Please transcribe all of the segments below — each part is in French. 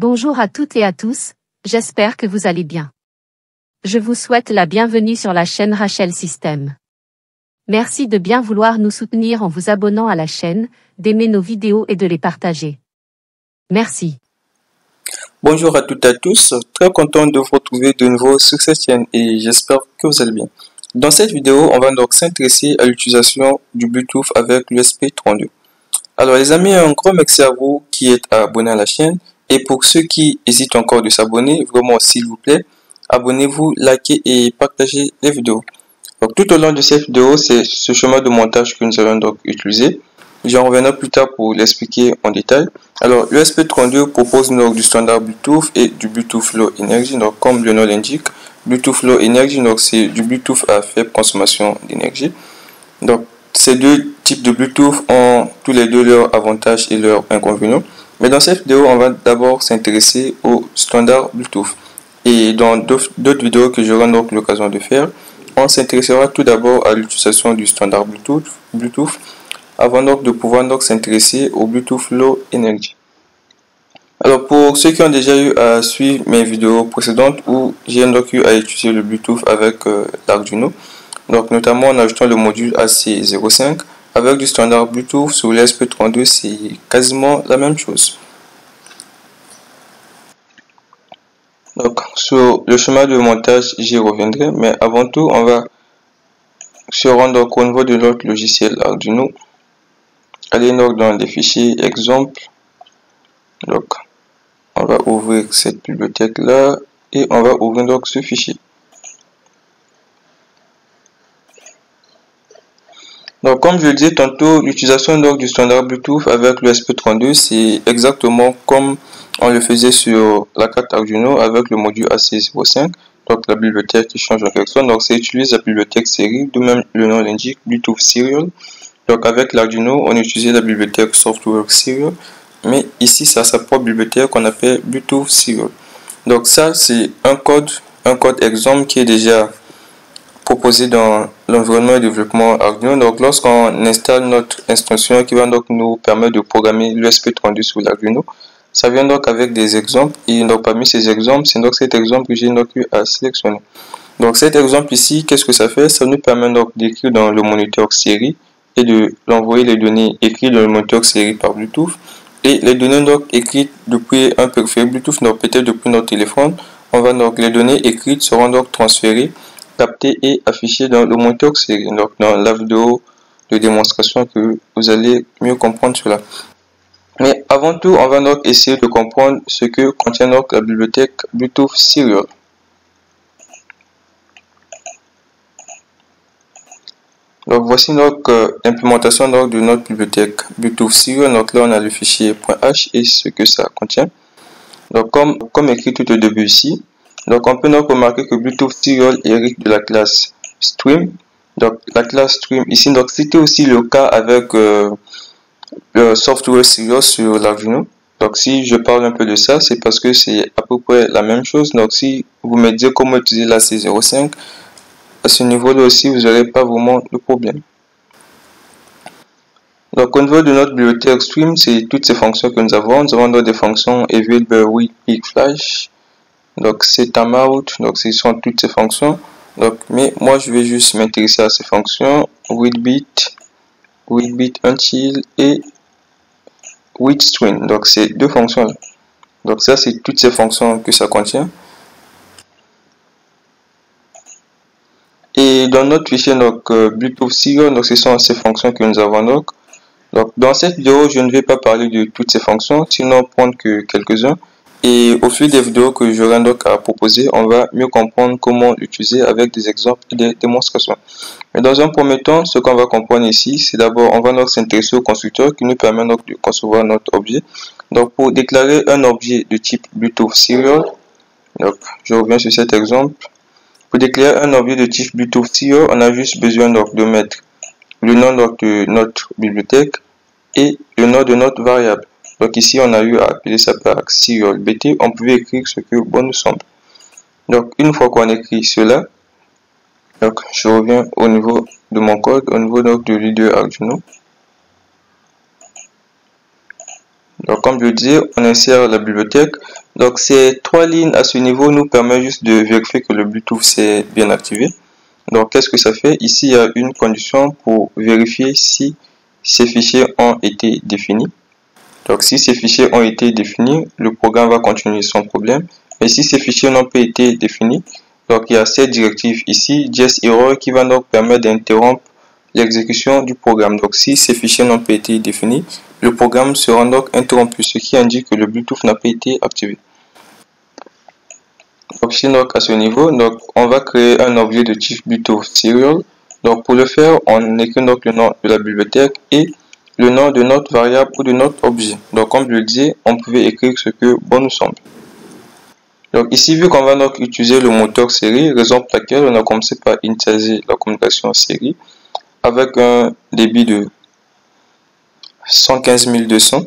Bonjour à toutes et à tous, j'espère que vous allez bien. Je vous souhaite la bienvenue sur la chaîne Rachel System. Merci de bien vouloir nous soutenir en vous abonnant à la chaîne, d'aimer nos vidéos et de les partager. Merci. Bonjour à toutes et à tous, très content de vous retrouver de nouveau sur cette chaîne et j'espère que vous allez bien. Dans cette vidéo, on va donc s'intéresser à l'utilisation du Bluetooth avec l'USP32. Alors les amis, un grand merci à vous qui êtes abonnés à la chaîne et pour ceux qui hésitent encore de s'abonner, vraiment s'il vous plaît, abonnez-vous, likez et partagez les vidéos. Donc tout au long de cette vidéo, c'est ce chemin de montage que nous allons donc utiliser. J'en reviendrai plus tard pour l'expliquer en détail. Alors, l'USP32 propose donc du standard Bluetooth et du Bluetooth Low Energy. Donc, comme le nom l'indique, Bluetooth Low Energy, donc c'est du Bluetooth à faible consommation d'énergie. Donc, ces deux types de Bluetooth ont tous les deux leurs avantages et leurs inconvénients. Mais dans cette vidéo, on va d'abord s'intéresser au standard Bluetooth. Et dans d'autres vidéos que j'aurai donc l'occasion de faire, on s'intéressera tout d'abord à l'utilisation du standard Bluetooth avant donc de pouvoir donc s'intéresser au Bluetooth Low Energy. Alors pour ceux qui ont déjà eu à suivre mes vidéos précédentes où j'ai donc eu à utiliser le Bluetooth avec l'Arduino, donc notamment en ajoutant le module AC05 avec du standard Bluetooth sur l'ESP32, c'est quasiment la même chose. Donc sur le chemin de montage, j'y reviendrai, mais avant tout, on va se rendre donc au niveau de notre logiciel Arduino. Allez donc dans les fichiers exemple. Donc on va ouvrir cette bibliothèque là et on va ouvrir donc ce fichier. Donc comme je le disais tantôt, l'utilisation donc du standard Bluetooth avec le SP32, c'est exactement comme on le faisait sur la carte Arduino avec le module AC05. Donc la bibliothèque qui change en quelque sorte. Donc c'est utilise la bibliothèque série, de même le nom l'indique, Bluetooth Serial. Donc avec l'Arduino, on utilisait la bibliothèque Software Serial, mais ici ça a sa propre bibliothèque qu'on appelle Bluetooth Serial. Donc ça c'est un code exemple qui est déjà proposé dans l'environnement de développement Arduino. Donc lorsqu'on installe notre instruction qui va donc nous permettre de programmer l'USP32 sur l'Arduino, ça vient donc avec des exemples et donc parmi ces exemples, c'est donc cet exemple que j'ai donc eu à sélectionner. Donc cet exemple ici, qu'est-ce que ça fait? Ça nous permet donc d'écrire dans le moniteur série et de l'envoyer les données écrites dans le moniteur série par Bluetooth et les données donc écrites depuis un périphérique Bluetooth, donc peut-être depuis notre téléphone, on va donc les données écrites seront donc transférées, captées et affichées dans le moniteur série. Donc dans la vidéo de démonstration que vous allez mieux comprendre cela. Mais avant tout, on va donc essayer de comprendre ce que contient donc la bibliothèque Bluetooth Serial. Donc voici donc l'implémentation de notre bibliothèque Bluetooth Serial. Donc là on a le fichier .h et ce que ça contient. Donc comme écrit tout au début ici, donc on peut donc remarquer que Bluetooth Serial hérite de la classe Stream. Donc la classe Stream ici, donc c'était aussi le cas avec le Software Serial sur l'Arduino. Donc si je parle un peu de ça, c'est parce que c'est à peu près la même chose. Donc si vous me dites comment utiliser la C05, à ce niveau-là aussi, vous n'aurez pas vraiment de problème. Donc au niveau de notre bibliothèque Stream, c'est toutes ces fonctions que nous avons. Nous avons donc des fonctions Available with Big Flash, donc c'est Timeout, donc ce sont toutes ces fonctions. Donc mais moi je vais juste m'intéresser à ces fonctions WithBit Until et WithString. Donc c'est deux fonctions là. Donc ça c'est toutes ces fonctions que ça contient. Et dans notre fichier donc Bluetooth Serial, donc ce sont ces fonctions que nous avons donc. Donc dans cette vidéo, je ne vais pas parler de toutes ces fonctions, sinon prendre que quelques-uns. Et au fil des vidéos que j'aurai donc à proposer, on va mieux comprendre comment l'utiliser avec des exemples et des démonstrations. Mais dans un premier temps, ce qu'on va comprendre ici, c'est d'abord, on va donc s'intéresser au constructeur qui nous permet donc de concevoir notre objet. Donc pour déclarer un objet de type Bluetooth Serial, donc je reviens sur cet exemple. Pour déclarer un objet de type Bluetooth Serial, on a juste besoin donc de mettre le nom donc de notre bibliothèque et le nom de notre variable. Donc ici on a eu à appeler ça par serial bt, on pouvait écrire ce que bon nous semble. Donc une fois qu'on écrit cela, donc je reviens au niveau de mon code, au niveau donc de l'IDE Arduino. Donc comme je le disais, on insère la bibliothèque. Donc ces 3 lignes à ce niveau nous permettent juste de vérifier que le Bluetooth s'est bien activé. Donc qu'est-ce que ça fait? Ici il y a une condition pour vérifier si ces fichiers ont été définis. Donc si ces fichiers ont été définis, le programme va continuer sans problème. Mais si ces fichiers n'ont pas été définis, donc il y a cette directive ici, JS-error, qui va donc permettre d'interrompre l'exécution du programme. Donc si ces fichiers n'ont pas été définis, le programme sera donc interrompu, ce qui indique que le Bluetooth n'a pas été activé. Donc ici donc à ce niveau, donc on va créer un objet de type Bluetooth Serial. Donc pour le faire, on écrit donc le nom de la bibliothèque et le nom de notre variable ou de notre objet. Donc comme je le disais, on pouvait écrire ce que bon nous semble. Donc ici, vu qu'on va donc utiliser le moteur série, raison pour laquelle on a commencé par initialiser la communication série avec un débit de 115 200.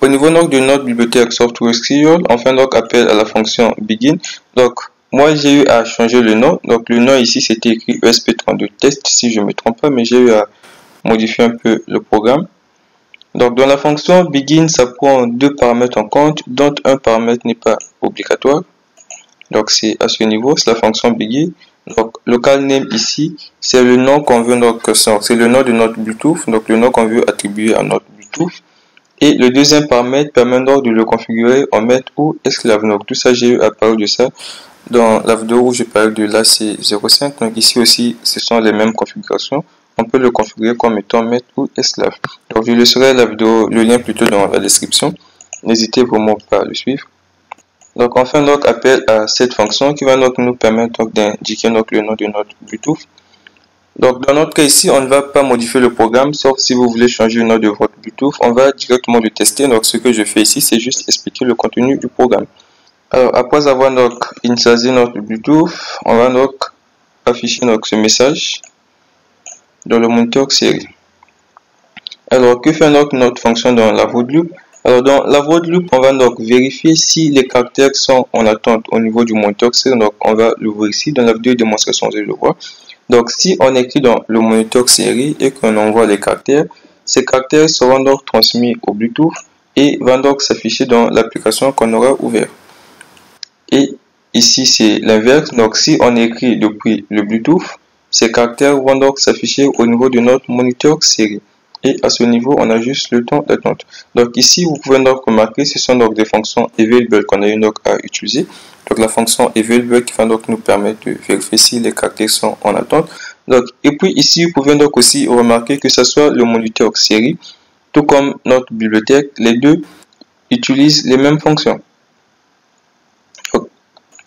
Au niveau donc de notre bibliothèque Software Serial, on fait donc appel à la fonction begin. Donc moi j'ai eu à changer le nom. Donc le nom ici c'était écrit ESP32 test si je ne me trompe pas, mais j'ai eu à modifier un peu le programme. Donc dans la fonction begin, ça prend 2 paramètres en compte, dont un paramètre n'est pas obligatoire. Donc c'est à ce niveau, c'est la fonction begin. Donc local name ici, c'est le nom qu'on veut donc c'est le nom de notre Bluetooth, donc le nom qu'on veut attribuer à notre Bluetooth. Et le deuxième paramètre permet donc de le configurer en maître ou esclave. Donc tout ça, j'ai eu à parler de ça dans la vidéo où je parle de l'AC05. Donc ici aussi, ce sont les mêmes configurations. On peut le configurer comme étant maître ou esclave. Donc je laisserai la vidéo, le lien plutôt dans la description. N'hésitez vraiment pas à le suivre. Donc on fait donc appel à cette fonction qui va donc nous permettre d'indiquer le nom de notre Bluetooth. Donc dans notre cas ici, on ne va pas modifier le programme, sauf si vous voulez changer le nom de votre Bluetooth. On va directement le tester. Donc ce que je fais ici, c'est juste expliquer le contenu du programme. Alors après avoir donc initialisé notre Bluetooth, on va donc afficher donc ce message dans le moniteur série. Alors que fait donc notre fonction dans la void loop? Alors dans la void loop, on va donc vérifier si les caractères sont en attente au niveau du moniteur série. Donc on va le voir ici dans la vidéo de démonstration, je le vois. Donc si on écrit dans le moniteur série et qu'on envoie les caractères, ces caractères seront donc transmis au Bluetooth et vont donc s'afficher dans l'application qu'on aura ouverte. Et ici c'est l'inverse. Donc si on écrit depuis le Bluetooth, ces caractères vont donc s'afficher au niveau de notre moniteur série. Et à ce niveau, on a juste le temps d'attente. Donc ici, vous pouvez donc remarquer, ce sont donc des fonctions available qu'on a eu donc à utiliser. Donc la fonction available qui va donc nous permettre de vérifier si les caractères sont en attente. Donc, et puis ici, vous pouvez donc aussi remarquer que ce soit le moniteur série, tout comme notre bibliothèque, les deux utilisent les mêmes fonctions. Donc,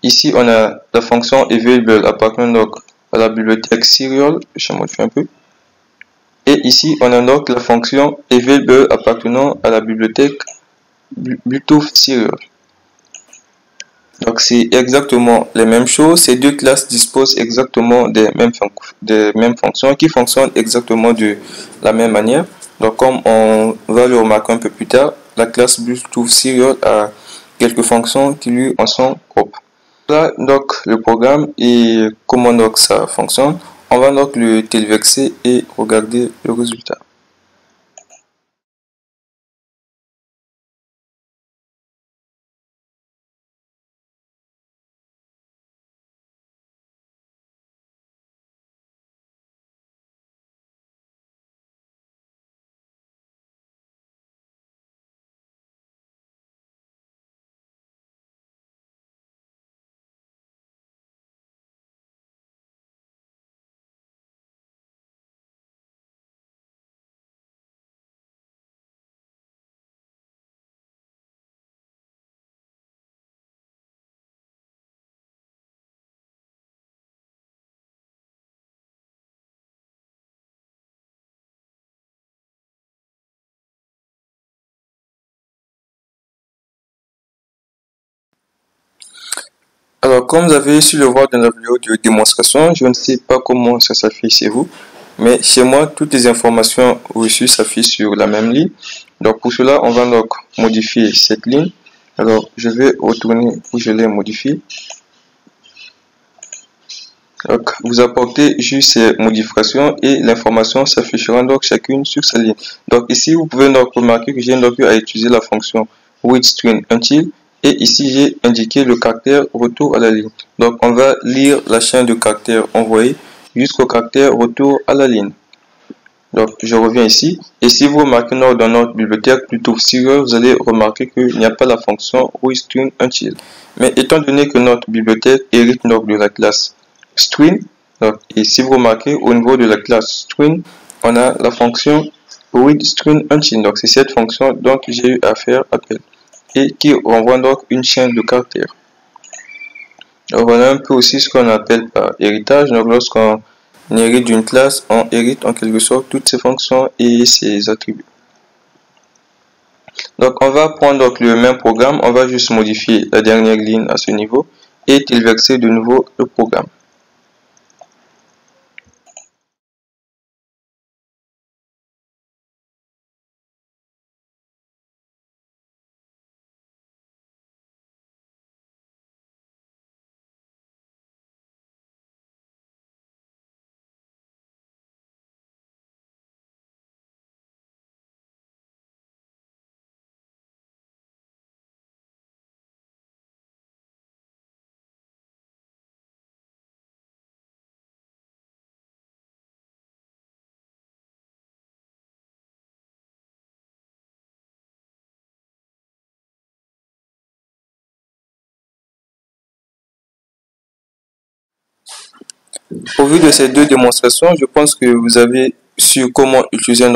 ici, on a la fonction available appartenant donc à la bibliothèque serial. Je modifie un peu. Et ici, on a donc la fonction available appartenant à la bibliothèque Bluetooth Serial. Donc c'est exactement les mêmes choses. Ces deux classes disposent exactement des mêmes fonctions qui fonctionnent exactement de la même manière. Donc comme on va le remarquer un peu plus tard, la classe Bluetooth Serial a quelques fonctions qui lui en sont propres. Là donc le programme et comment donc ça fonctionne. On va donc le téléverser et regarder le résultat. Alors, comme vous avez su le voir dans la vidéo de démonstration, je ne sais pas comment ça s'affiche chez vous, mais chez moi, toutes les informations reçues s'affichent sur la même ligne. Donc, pour cela, on va donc modifier cette ligne. Alors, je vais retourner où je l'ai modifié. Donc, vous apportez juste ces modifications et l'information s'affichera donc chacune sur sa ligne. Donc ici, vous pouvez donc remarquer que j'ai donc à utiliser la fonction readStringUntil et ici j'ai indiqué le caractère retour à la ligne. Donc on va lire la chaîne de caractères envoyés jusqu'au caractère retour à la ligne. Donc je reviens ici et si vous remarquez dans notre bibliothèque plutôt serial, vous allez remarquer qu'il n'y a pas la fonction readStringUntil. Mais étant donné que notre bibliothèque hérite donc de la classe string, donc, et si vous remarquez au niveau de la classe string, on a la fonction readStringUntil. Donc c'est cette fonction dont j'ai eu à faire appel et qui renvoie donc une chaîne de caractères. Donc voilà un peu aussi ce qu'on appelle par héritage. Donc lorsqu'on hérite d'une classe, on hérite en quelque sorte toutes ses fonctions et ses attributs. Donc on va prendre donc le même programme, on va juste modifier la dernière ligne à ce niveau et tilverser de nouveau le programme. Au vu de ces deux démonstrations, je pense que vous avez su comment utiliser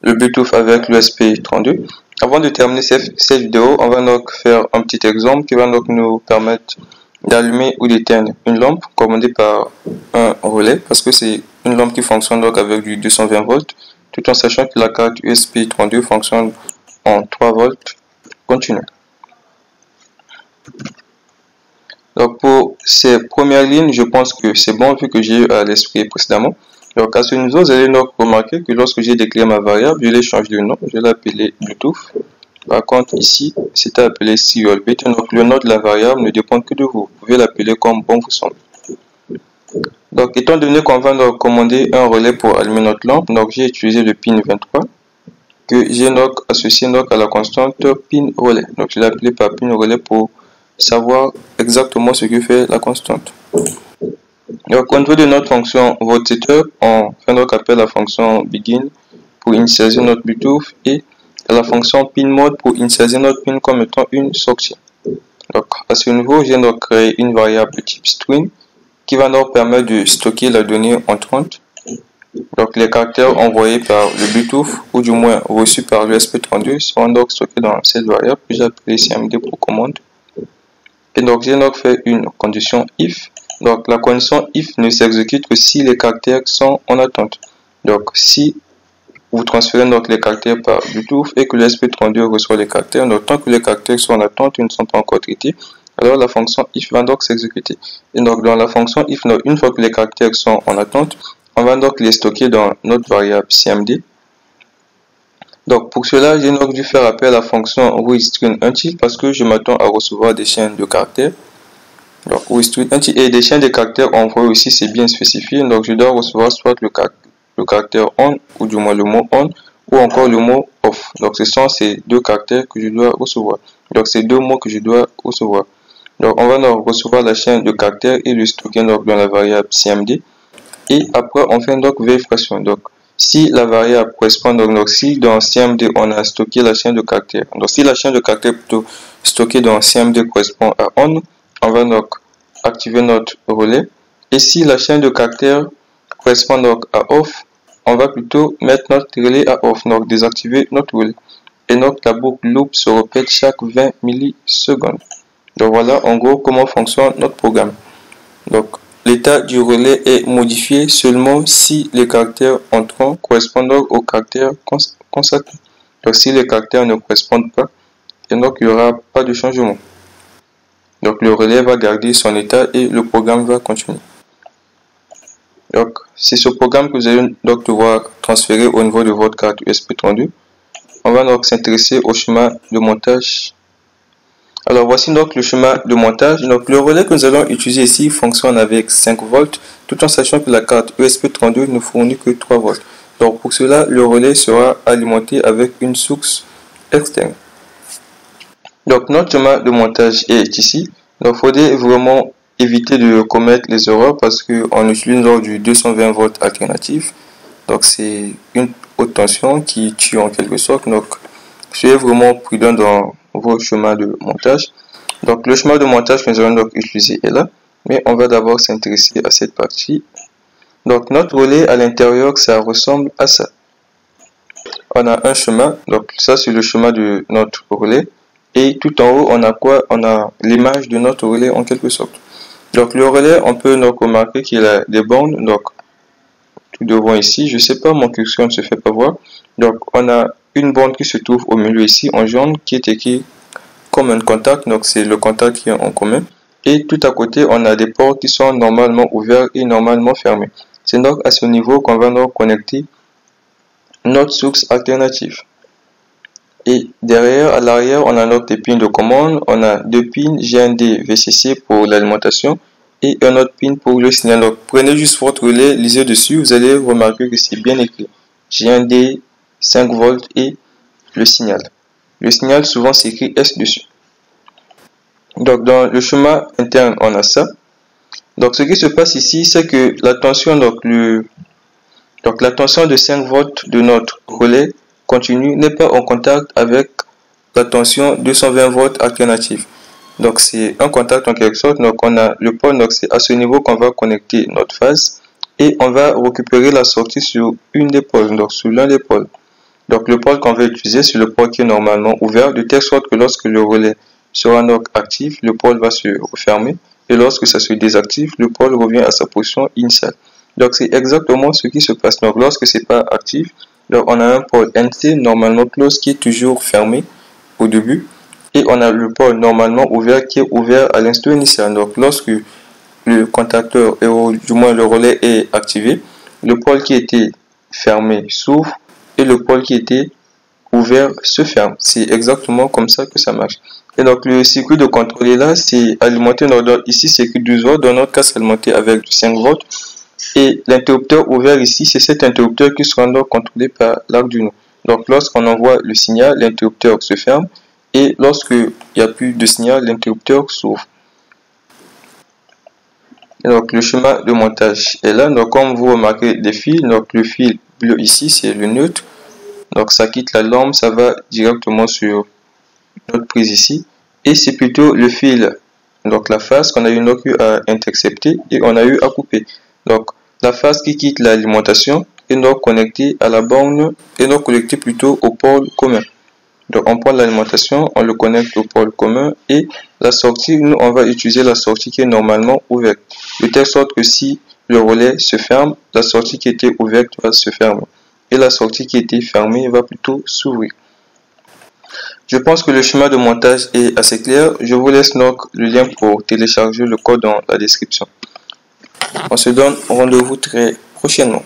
le Bluetooth avec l'ESP32. Avant de terminer cette vidéo, on va donc faire un petit exemple qui va donc nous permettre d'allumer ou d'éteindre une lampe commandée par un relais parce que c'est une lampe qui fonctionne donc avec du 220 volts tout en sachant que la carte ESP32 fonctionne en 3 volts continu. Donc pour ces premières lignes, je pense que c'est bon vu que j'ai eu à l'esprit précédemment. Donc à ce niveau, vous allez donc remarquer que lorsque j'ai déclaré ma variable, je l'ai changé de nom, je l'ai appelé Bluetooth. Par contre ici, c'était appelé serial bit. Donc le nom de la variable ne dépend que de vous. Vous pouvez l'appeler comme bon vous semble. Donc étant donné qu'on va donc commander un relais pour allumer notre lampe, donc j'ai utilisé le pin 23 que j'ai donc associé donc à la constante pin relais. Donc je l'ai appelé par pin relais pour savoir exactement ce que fait la constante. Donc au niveau de notre fonction vote-setup, on fait donc appel à la fonction begin pour initialiser notre Bluetooth et à la fonction pin mode pour initialiser notre pin comme étant une sortie. Donc à ce niveau, j'ai donc créé une variable de type string qui va donc permettre de stocker la donnée entrante. Donc les caractères envoyés par le Bluetooth ou du moins reçus par l'ESP32 seront donc stockés dans cette variable que j'ai appelée CMD pour commande. Et donc j'ai donc fait une condition if. Donc la condition if ne s'exécute que si les caractères sont en attente. Donc si vous transférez donc les caractères par Bluetooth et que l'ESP32 reçoit les caractères, donc tant que les caractères sont en attente et ne sont pas encore traités, alors la fonction if va donc s'exécuter. Et donc dans la fonction if, une fois que les caractères sont en attente, on va donc les stocker dans notre variable CMD. Donc pour cela, j'ai donc dû faire appel à la fonction readStringUntil parce que je m'attends à recevoir des chaînes de caractères. Donc readStringUntil et des chaînes de caractères envoyées aussi, c'est bien spécifié. Donc je dois recevoir soit le caractère on ou du moins le mot on ou encore le mot off. Donc ce sont ces deux caractères que je dois recevoir. Donc c'est deux mots que je dois recevoir. Donc on va donc recevoir la chaîne de caractères et le stocker donc dans la variable CMD. Et après on fait donc vérification. Donc si la variable correspond donc si dans CMD on a stocké la chaîne de caractères. Donc si la chaîne de caractères plutôt stockée dans CMD correspond à on va donc activer notre relais. Et si la chaîne de caractères correspond donc à off, on va plutôt mettre notre relais à off, donc désactiver notre relais. Et donc la boucle loop se répète chaque 20 millisecondes. Donc voilà en gros comment fonctionne notre programme. Donc l'état du relais est modifié seulement si les caractères entrants correspondent aux caractères consacrés. Donc si les caractères ne correspondent pas, et donc il n'y aura pas de changement. Donc le relais va garder son état et le programme va continuer. Donc c'est ce programme que vous allez donc devoir transférer au niveau de votre carte ESP32. On va donc s'intéresser au schéma de montage. Alors voici donc le schéma de montage. Donc le relais que nous allons utiliser ici fonctionne avec 5 volts, tout en sachant que la carte ESP32 ne fournit que 3 volts. Donc pour cela, le relais sera alimenté avec une source externe. Donc notre schéma de montage est ici. Donc il faudrait vraiment éviter de commettre les erreurs parce qu'on utilise donc du 220 volts alternatif. Donc c'est une haute tension qui tue en quelque sorte. Donc soyez vraiment prudent dans vos schémas de montage. Donc le schéma de montage que nous allons donc utiliser est là, mais on va d'abord s'intéresser à cette partie. Donc notre relais à l'intérieur, ça ressemble à ça. On a un schéma, donc ça c'est le schéma de notre relais, et tout en haut on a quoi? On a l'image de notre relais en quelque sorte. Donc le relais, on peut donc remarquer qu'il a des bornes, donc tout devant ici, je sais pas, mon curseur ne se fait pas voir. Donc on a une borne qui se trouve au milieu ici en jaune qui est écrit comme un contact, donc c'est le contact qui est en commun. Et tout à côté, on a des ports qui sont normalement ouverts et normalement fermés. C'est donc à ce niveau qu'on va donc connecter notre source alternative. Et derrière, à l'arrière, on a notre pin de commande. On a deux pins GND VCC pour l'alimentation et un autre pin pour le signal. Donc prenez juste votre relais, lisez dessus, vous allez remarquer que c'est bien écrit. GND 5 volts et le signal. Le signal, souvent, c'est écrit S dessus. Donc, dans le schéma interne, on a ça. Donc, ce qui se passe ici, c'est que la tension, la tension de 5 volts de notre relais continu n'est pas en contact avec la tension 220 volts alternative. Donc, c'est un contact en quelque sorte. Donc, on a le pôle. Donc, c'est à ce niveau qu'on va connecter notre phase. Et on va récupérer la sortie sur une des pôles, donc sur l'un des pôles. Donc le pôle qu'on va utiliser, c'est le pôle qui est normalement ouvert, de telle sorte que lorsque le relais sera donc actif, le pôle va se refermer. Et lorsque ça se désactive, le pôle revient à sa position initiale. Donc c'est exactement ce qui se passe. Donc lorsque c'est pas actif, donc on a un pôle NC normalement close qui est toujours fermé au début. Et on a le pôle normalement ouvert qui est ouvert à l'instant initial. Donc lorsque le contacteur, ou du moins le relais est activé, le pôle qui était fermé s'ouvre et le pôle qui était ouvert se ferme. C'est exactement comme ça que ça marche. Et donc le circuit de contrôle est là, c'est alimenté, ici c'est écrit 12 volts, dans notre cas c'est alimenté avec du 5 volts. Et l'interrupteur ouvert ici, c'est cet interrupteur qui sera donc contrôlé par l'Arduino. Donc lorsqu'on envoie le signal, l'interrupteur se ferme. Et lorsque il n'y a plus de signal, l'interrupteur s'ouvre. Donc le schéma de montage est là. Donc comme vous remarquez des fils, donc le fil bleu ici c'est le neutre. Donc ça quitte la lampe, ça va directement sur notre prise ici. Et c'est plutôt le fil, donc la phase qu'on a eu à intercepter et on a eu à couper. Donc la phase qui quitte l'alimentation est donc connectée à la borne, et donc connectée plutôt au pôle commun. Donc on prend l'alimentation, on le connecte au pôle commun et la sortie, nous on va utiliser la sortie qui est normalement ouverte. De telle sorte que si le relais se ferme, la sortie qui était ouverte va se fermer. Et la sortie qui était fermée va plutôt s'ouvrir. Je pense que le schéma de montage est assez clair. Je vous laisse donc le lien pour télécharger le code dans la description. On se donne rendez-vous très prochainement.